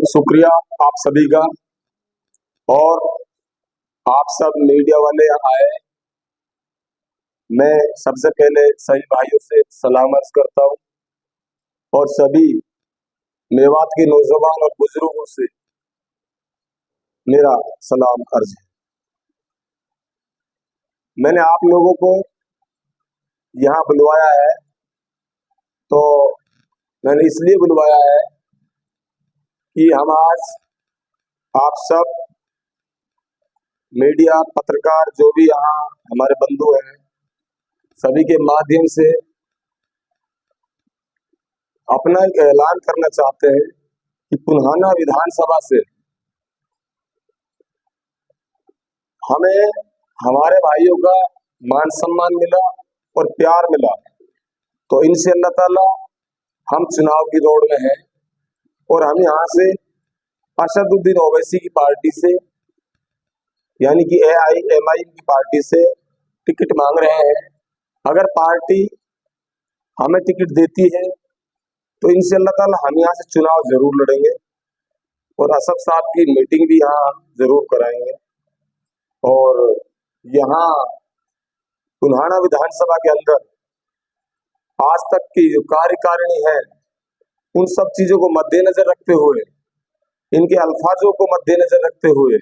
शुक्रिया आप सभी का। और आप सब मीडिया वाले आए, मैं सबसे पहले सभी भाइयों से सलाम अर्ज करता हूँ और सभी मेवात के नौजवान और बुजुर्गों से मेरा सलाम अर्ज है। मैंने आप लोगों को यहाँ बुलवाया है, तो मैंने इसलिए बुलवाया है कि हम आज आप सब मीडिया पत्रकार जो भी यहाँ हमारे बंधु हैं, सभी के माध्यम से अपना एक ऐलान करना चाहते हैं कि पुन्हाना विधानसभा से हमें हमारे भाइयों का मान सम्मान मिला और प्यार मिला, तो इनसे अल्लाह ताला हम चुनाव की दौड़ में हैं और हम यहाँ से असदुद्दीन ओवैसी की पार्टी से यानी कि AIMIM की पार्टी से टिकट मांग रहे हैं। अगर पार्टी हमें टिकट देती है तो इनसे अल्लाह ताला हम यहाँ से चुनाव जरूर लड़ेंगे और असद साहब की मीटिंग भी यहाँ जरूर कराएंगे। और यहाँ पुन्हाना विधानसभा के अंदर आज तक की जो कार्यकारिणी है, उन सब चीजों को मद्देनजर रखते हुए, इनके अल्फाजों को मद्देनजर रखते हुए,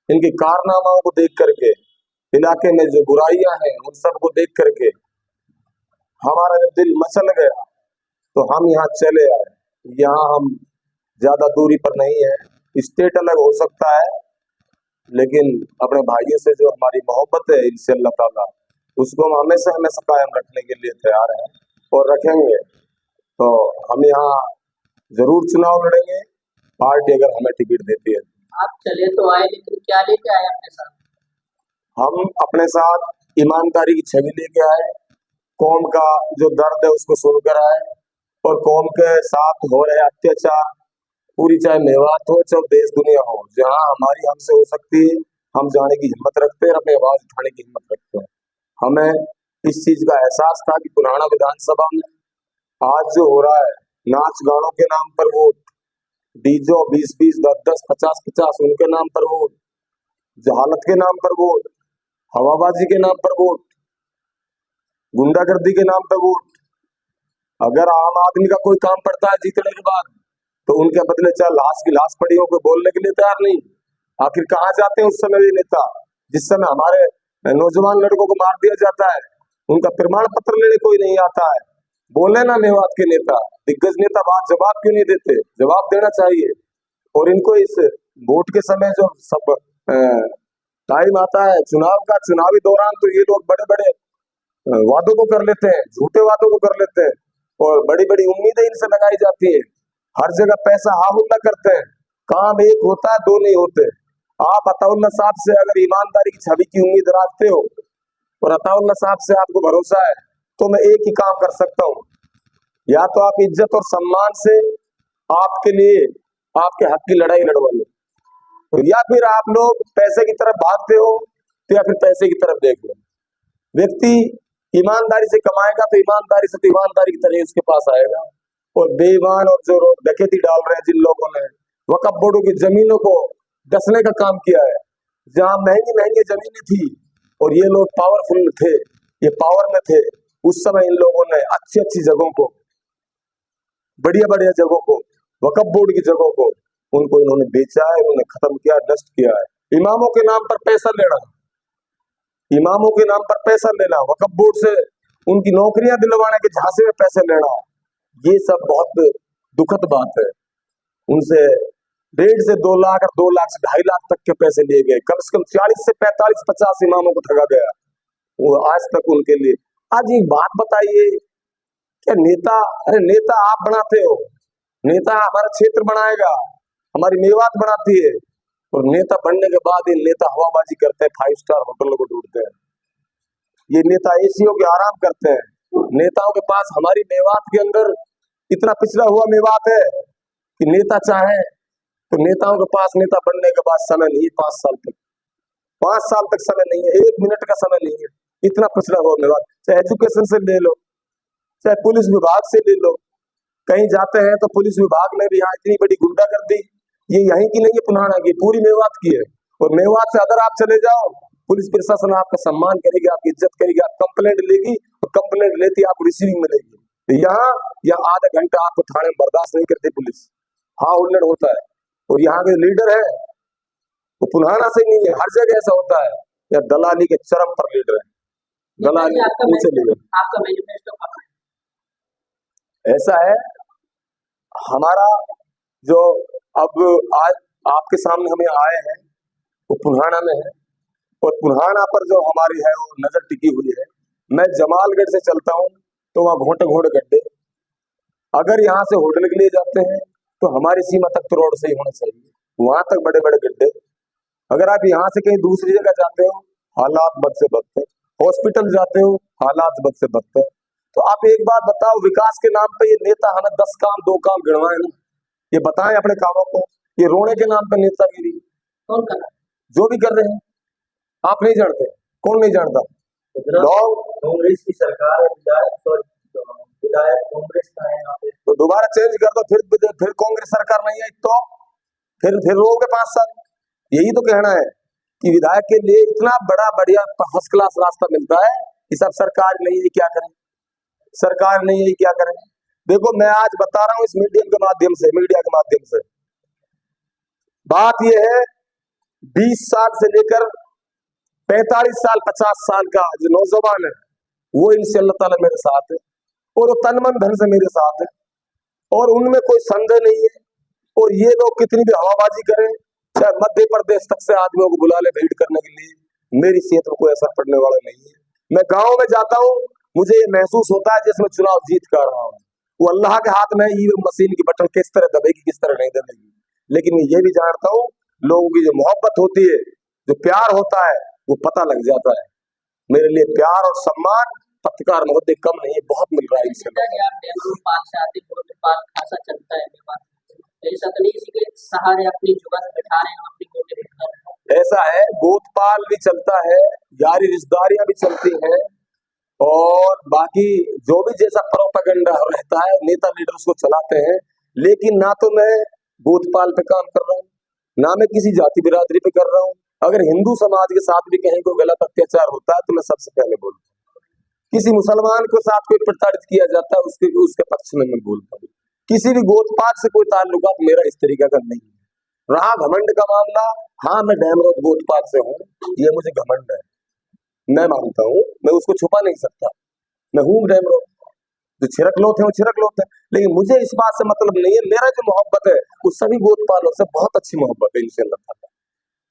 इनके कारनामाओं को देख करके, इलाके में जो बुराइयां हैं उन सब को देख करके हमारा जब दिल मचल गया तो हम यहाँ चले आए। यहाँ हम ज्यादा दूरी पर नहीं है, स्टेट अलग हो सकता है, लेकिन अपने भाइयों से जो हमारी मोहब्बत है इनसे अल्लाह ताला उसको हम हमेशा हमेशा कायम रखने के लिए तैयार हैं और रखेंगे। तो हम यहाँ जरूर चुनाव लड़ेंगे, पार्टी अगर हमें टिकट देती है। आप चले तो आए, लेकिन क्या लेके आए अपने साथ? हम अपने साथ ईमानदारी की छवि लेके आए, कौम का जो दर्द है उसको सुनकर आए और कौम के साथ हो रहे अत्याचार पूरी, चाहे मेवात हो चाहे देश दुनिया हो, जहाँ हमारी हमसे हो सकती है हम जाने की हिम्मत रखते हैं और अपनी आवाज उठाने की हिम्मत रखते हैं। हमें इस चीज का एहसास था कि पुराना विधानसभा में आज जो हो रहा है, नाच गानों के नाम पर वोट, डीजो 20-20, 10-10, 50-50 उनके नाम पर वोट, जहालत के नाम पर वोट, हवाबाजी के नाम पर वोट, गुंडागर्दी के नाम पर वोट। अगर आम आदमी का कोई काम पड़ता है जीतने के बाद तो उनके बदले चाहे लाश की लाश पड़ी हो, कोई बोलने के लिए तैयार नहीं। आखिर कहाँ जाते हैं उस समय ये नेता? जिस समय हमारे नौजवान लड़कों को मार दिया जाता है, उनका प्रमाण पत्र लेने कोई नहीं आता है। बोले ना मेवात के नेता, दिग्गज नेता बात जवाब क्यों नहीं देते? जवाब देना चाहिए। और इनको इस वोट के समय जो सब टाइम आता है चुनाव का, चुनावी दौरान तो ये लोग बड़े बड़े वादों को कर लेते हैं, झूठे वादों को कर लेते हैं और बड़ी बड़ी उम्मीदें इनसे लगाई जाती है। हर जगह पैसा हाहुल्ला करते हैं, काम एक होता है, दो नहीं होते। आप अताउल्ला साहब से अगर ईमानदारी की छवि की उम्मीद रखते हो और अताउल्ला साहब से आपको भरोसा है, तो मैं एक ही काम कर सकता हूँ, या तो आप इज्जत और सम्मान से आपके लिए आपके हक की लड़ाई लड़वा लो, या फिर आप लोग पैसे की तरफ भागते हो तो या फिर पैसे की तरफ देख लो। व्यक्ति ईमानदारी से कमाएगा तो ईमानदारी से ईमानदारी की तरह उसके पास आएगा। और बेईमान और जो डकैती डाल रहे हैं जिन लोगों ने वक्फ बोर्डों की जमीनों को डसने का काम किया है, जहां महंगी महंगी जमीनें थी और ये लोग पावरफुल थे, ये पावर में थे, उस समय इन लोगों ने अच्छी अच्छी जगहों को, बढ़िया बढ़िया जगहों को, वक्फ बोर्ड की जगहों को उनको इन्होंने बेचा है, उन्होंने खत्म किया, नष्ट किया है। इमामों के नाम पर पैसा लेना, इमामों के नाम पर पैसा लेना, वक्फ बोर्ड से उनकी नौकरियां दिलवाने के झांसे में पैसे लेना, ये सब बहुत दुखद बात है। उनसे 1.5 से 2 लाख और 2 लाख से 2.5 लाख तक के पैसे लिए गए, कम से कम 40 से 45-50 इमामों को ठगा गया, वो आज तक उनके लिए। आज एक बात बताइए, क्या नेता, अरे नेता आप बनाते हो, नेता हमारा क्षेत्र बनाएगा, हमारी मेवात बनाती है, और नेता बनने के बाद ये नेता हवाबाजी करते हैं, 5 स्टार होटलों को ढूंढते हैं, ये नेता एसीओ के आराम करते हैं। नेताओं के पास, हमारी मेवात के अंदर इतना पिछड़ा हुआ मेवात है कि नेता चाहे तो नेताओं के पास नेता बनने के बाद समय नहीं, 5 साल तक, 5 साल तक समय नहीं है, 1 मिनट का समय नहीं है, इतना पिछड़ा हुआ मेवात। चाहे एजुकेशन से ले लो, चाहे पुलिस विभाग से ले लो, कहीं जाते हैं तो पुलिस विभाग में भी यहाँ इतनी बड़ी गुंडागर्दी, ये यहीं की नहीं है, पुराना की, पूरी मेवात की है। और मेवात से अगर आप चले जाओ, पुलिस प्रशासन आपका सम्मान करेगी, आपकी इज्जत करेगी, आप कंप्लेंट लेगी और कंप्लेंट लेती आपको रिसीविंग मिलेगी। यहाँ या आधा घंटा आपको थाने में बर्दाश्त नहीं करती पुलिस, हाँ हुल्लड़ होता है। और यहाँ के लीडर है वो पुराना से नहीं है, हर जगह ऐसा होता है, या दलाली के चरम पर लीडर है, दलाली ऊंचे लीडर। आपका मैनिफेस्टो कब है? ऐसा है हमारा जो अब आज आपके सामने हमें आए हैं वो पुराना में है, और पुराना पर जो हमारी है वो नजर टिकी हुई है। मैं जमालगढ़ से चलता हूँ तो वहाँ घोटे घोड़े गड्ढे, अगर यहाँ से होटल के लिए जाते हैं तो हमारी सीमा तक तो रोड से ही होना चाहिए, वहां तक बड़े बड़े गड्ढे। अगर आप यहाँ से कहीं दूसरी जगह जाते हो हालात बद से बदतर, हॉस्पिटल जाते हो हालात बद से बदतर। तो आप एक बात बताओ, विकास के नाम पे ये नेता हमें 10 काम 2 काम गिनवाए ना, ये बताएं अपने कामों को, ये रोने के नाम पे नेतागिरी कौन कर रहा है? जो भी कर रहे हैं आप नहीं जानते, कौन नहीं जानता? लोग कांग्रेस की सरकार है, विधायक कांग्रेस का है यहाँ पे, तो दोबारा चेंज कर दो, फिर कांग्रेस सरकार नहीं है तो फिर रहोगे 5 साल। यही तो कहना है कि विधायक के लिए इतना बड़ा बढ़िया फर्स्ट क्लास रास्ता मिलता है, इस अब सरकार नहीं है क्या करें, सरकार नहीं है क्या करें। देखो मैं आज बता रहा हूं इस मीडिया के माध्यम से, बात यह है 20 साल से लेकर 45 साल 50 साल का जो नौजवान है वो इनसे अल्लाह ताला मेरे साथ है, और वो तन मन धन से मेरे साथ है, और उनमें कोई संदेह नहीं है। और ये लोग कितनी भी हवाबाजी करें, चाहे मध्य प्रदेश तक से आदमियों को बुला ले भेंट करने के लिए, मेरी सेहत में कोई असर पड़ने वाला नहीं है। मैं गांव में जाता हूँ, मुझे ये महसूस होता है जिसमें चुनाव जीत कर रहा हूँ, वो अल्लाह के हाथ में ईवीएम मशीन की बटन किस तरह दबेगी किस तरह नहीं दबेगी। लेकिन मैं ये भी जानता हूँ लोगों की जो मोहब्बत होती है, जो प्यार होता है, वो पता लग जाता है। मेरे लिए प्यार और सम्मान पत्रकार महोदय कम नहीं है, बहुत मिल रहा है इनसे। आप डेंगू पाल से आते बहुत पाल खासा चलता है, ऐसा तो नहीं किसी के सहारे अपनी जुबान बैठा रहे हैं, अपनी कोटे कर रहे हैं। ऐसा है, गोतपाल भी चलता है, यारी रिश्तेदारियां भी चलती हैं, और बाकी जो भी जैसा प्रोपेगेंडा रहता है नेता लीडर उसको चलाते हैं। लेकिन ना तो मैं गोतपाल पे काम कर रहा हूँ, ना मैं किसी जाति बिरादरी पे कर रहा हूँ। अगर हिंदू समाज के साथ भी कहीं कोई गलत अत्याचार होता है तो मैं सबसे पहले बोलता हूँ। किसी मुसलमान के साथ कोई प्रताड़ित किया जाता है उसके पक्ष में मैं बोलता हूँ। किसी भी गोतपाल से कोई ताल्लुकात मेरा इस तरीका का नहीं है। रहा घमंड का मामला, हाँ मैं डैमरोड गोतपाल से हूँ, ये मुझे घमंड है, मैं मानता हूँ, मैं उसको छुपा नहीं सकता, मैं हूँ डैमरोड। जो छिरकलोत है वो छिरकलोत है, लेकिन मुझे इस बात से मतलब नहीं है। मेरा जो मोहब्बत है वो सभी गोतपालों से बहुत अच्छी मोहब्बत है इंशाअल्लाह ताला।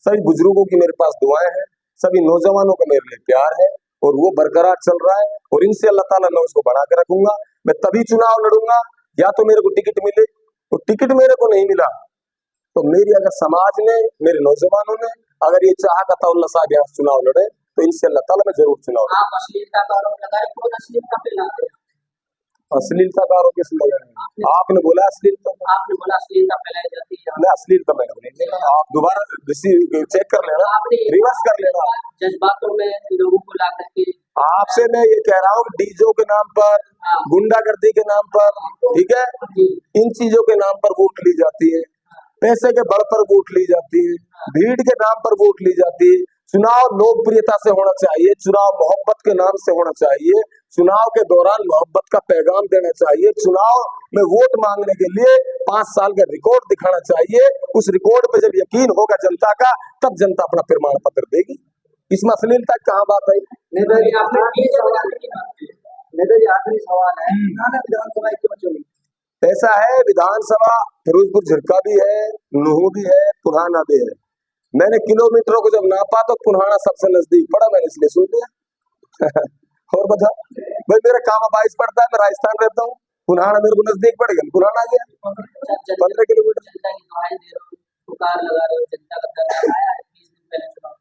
सभी बुजुर्गों की मेरे पास दुआएं हैं, सभी नौजवानों का मेरे लिए प्यार है, और वो बरकरार चल रहा है, और इनसे अल्लाह ताला मैं उसको बढ़ा के रखूंगा। मैं तभी चुनाव लड़ूंगा या तो मेरे को टिकट मिले, तो टिकट मेरे को नहीं मिला तो मेरी अगर समाज ने, मेरे नौजवानों ने अगर ये चाहा का अल्लाह साहब यहाँ चुनाव लड़े तो इनसे अल्लाह ताला मैं जरूर चुनाव। आप अश्लीलता का आरोप लगा रहे, कौन अश्लीलता फैलाते हैं? अश्लीलता का आरोप किस लगा रहे हैं? आपने बोला अश्लीलता, आपने बोला अश्लीलता फैलाई जाती है। मैं अश्लीलता मैंने नहीं बोला, आप दोबारा चेक कर लेना, आपने रिवर्स कर लेना। जज्बातों में लोगों को ला करके आपसे मैं ये कह रहा हूँ डीजो के नाम पर, गुंडागर्दी के नाम पर, ठीक है, इन चीजों के नाम पर वोट ली जाती है, पैसे के बल पर वोट ली जाती है, भीड़ के नाम पर वोट ली जाती है। चुनाव लोकप्रियता से होना चाहिए, चुनाव मोहब्बत के नाम से होना चाहिए, चुनाव के दौरान मोहब्बत का पैगाम देना चाहिए, चुनाव में वोट मांगने के लिए 5 साल का रिकॉर्ड दिखाना चाहिए। उस रिकॉर्ड पे जब यकीन होगा जनता का, तब जनता अपना प्रमाण पत्र देगी। इसमें अश्लीलता कहाँ बात आई? नेताजी आखिरी सवाल है, विधानसभा क्यों चली? ऐसा है, विधानसभा फिरोजपुर झिरका भी है, नुहू भी है, पुराना भी है। मैंने किलोमीटरों को जब नापा तो पुराना सबसे नजदीक पड़ा, मैंने इसलिए सुन लिया। और बता भाई, मेरा काम 22 पड़ता है, मैं राजस्थान रहता हूँ, पुराना मेरे को नजदीक पड़ गया, पुराना आ गया 15 किलोमीटर। जनता की दुआएं दे रहे हो, पुकार लगा रहे हो, जनता का दर्द आया है 20 दिन पहले चुनाव।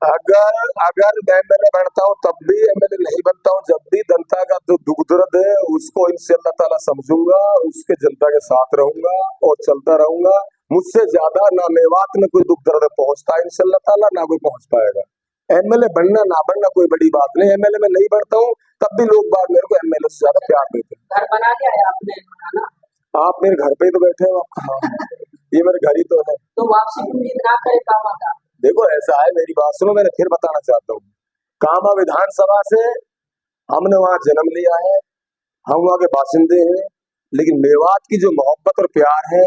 अगर मैं एमएलए बनता हूँ तब भी, एमएलए नहीं बनता हूँ जब भी, जनता का जो दुख दर्द है उसको इंशाअल्लाह ताला समझूंगा, उसके जनता के साथ रहूंगा और चलता रहूंगा। मुझसे ज्यादा ना मेवात में कोई दुख दर्द पहुंचता है इंशाअल्लाह ताला, ना कोई पहुंच पाएगा। एमएलए बनना ना बनना कोई बड़ी बात नहीं, एमएलए में नहीं बनता हूँ तब भी लोग बात मेरे को एमएलए से ज्यादा प्यार देते हैं। घर बना लिया है आपने? बनाना आप मेरे घर पे ही तो बैठे हो, आप कहाँ हो? ये मेरे घर ही तो है। तो वापसी की उम्मीद ना करे कामा का। देखो ऐसा है, मेरी बात सुनो, मैंने फिर बताना चाहता हूँ। कामा विधानसभा से हमने वहां जन्म लिया है, हम वहां के बासिंदे हैं, लेकिन मेवात की जो मोहब्बत और प्यार है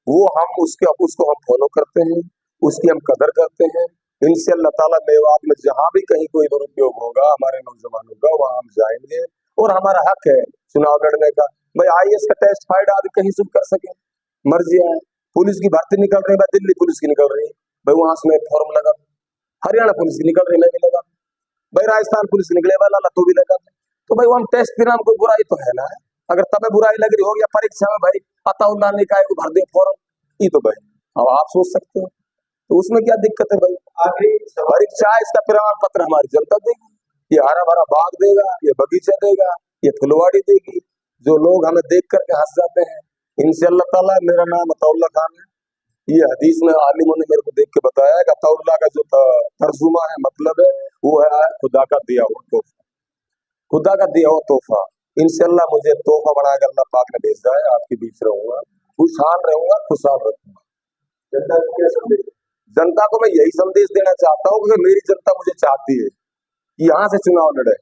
वो हम उसको हम फॉलो करते हैं, उसकी हम कदर करते हैं। इनसे अल्लाह ताला मेवात में जहां भी कहीं कोई दुरुपयोग होगा हमारे नौजवानों का, वहां हम जाएंगे और हमारा हक है चुनाव लड़ने का। भाई IAS का टेस्ट फाइड आदमी कहीं से कर सके, मर्जी है। पुलिस की भर्ती निकल रही है भाई, दिल्ली पुलिस की निकल रही है भाई, वहां से मैं फॉर्म लगा। हरियाणा पुलिस की निकल रही है, मैं भी लगा भाई। राजस्थान पुलिस की निकले वाला तो भी लगा। तो भाई हम टेस्ट के नाम कोई बुराई तो है ना, अगर तब बुराई लग रही हो या परीक्षा में भाई अताउल्ला ने का भर दे फॉर्म, ये तो भाई अब आप सोच सकते हो, तो उसमें क्या दिक्कत है भाई। आखिरी सवाल, परीक्षा इसका प्रमाण पत्र हमारी जनता देगी, ये हरा भरा बाग देगा, ये बगीचा देगा, ये फुलवाड़ी देगी। जो लोग हमें देख करके हंस जाते हैं, इनसे अल्लाह ताला, मेरा नाम अताउल्ला खान है, ये हदीस में आलिमों ने मेरे को देख के बताया कि अताउल्ला का जो तर्जुमा है, मतलब है, वो है खुदा का दिया हुआ तोहफा, खुदा का दिया हुआ तोहफा। इंशाअल्लाह मुझे तोहफा बनाकर अल्लाह पाक ने भेजा है, आपके बीच रहूंगा, खुशहाल रहूंगा, खुशहाल रखूंगा। जनता को क्या संदेश? जनता को मैं यही संदेश देना चाहता हूँ कि मेरी जनता मुझे चाहती है कि यहाँ से चुनाव लड़े,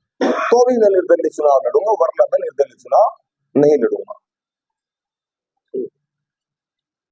तो भी मैं निर्दलीय चुनाव लड़ूंगा, वरना मैं निर्दलीय चुनाव नहीं लड़ूंगा।